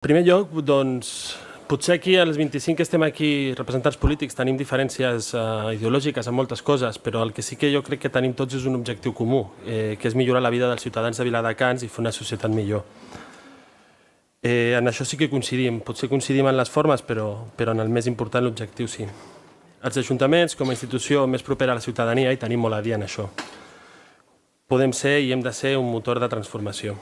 En primer lloc, doncs, potser aquí, als 25 que estem aquí representants polítics, tenim diferències ideològiques en moltes coses, però el que sí que jo crec que tenim tots és un objectiu comú, que és millorar la vida dels ciutadans de Viladecans i fer una societat millor. En això sí que coincidim. Potser coincidim en les formes, però en el més important, l'objectiu sí. Els ajuntaments, com a institució més propera a la ciutadania, hi tenim molt a dir en això. Podem ser i hem de ser un motor de transformació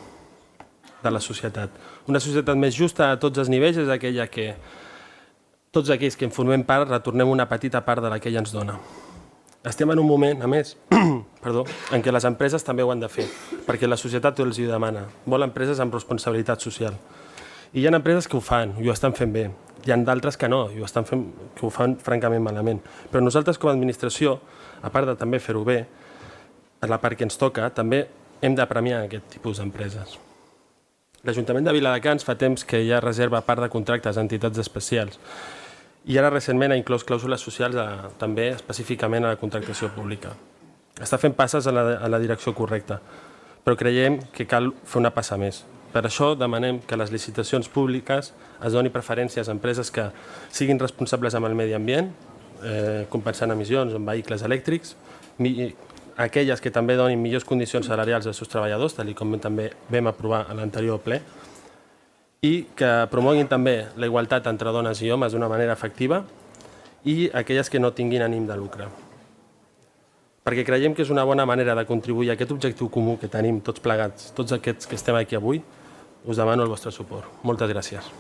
de la societat. Una societat més justa a tots els nivells és aquella que tots aquells que en formem part retornem una petita part de la que ella ens dona. Estem en un moment, a més, en què les empreses també ho han de fer, perquè la societat els ho demana. Vol empreses amb responsabilitat social. I hi ha empreses que ho fan, i ho estan fent bé. Hi ha d'altres que no, i que ho fan francament malament. Però nosaltres com a administració, a part de també fer-ho bé, a la part que ens toca, també hem de premiar aquest tipus d'empreses. L'Ajuntament de Viladecans fa temps que ja reserva part de contractes a entitats especials i ara recentment ha inclòs clàusules socials també específicament a la contractació pública. Està fent passes a la direcció correcta, però creiem que cal fer una passa més. Per això demanem que a les licitacions públiques es doni preferències a empreses que siguin responsables amb el medi ambient, compensant emissions en vehicles elèctrics, aquelles que també donin millors condicions salarials als seus treballadors, tal com també vam aprovar a l'anterior ple, i que promoguin també la igualtat entre dones i homes d'una manera efectiva i aquelles que no tinguin ànim de lucre. Perquè creiem que és una bona manera de contribuir a aquest objectiu comú que tenim tots plegats, tots aquests que estem aquí avui. Us demano el vostre suport. Moltes gràcies.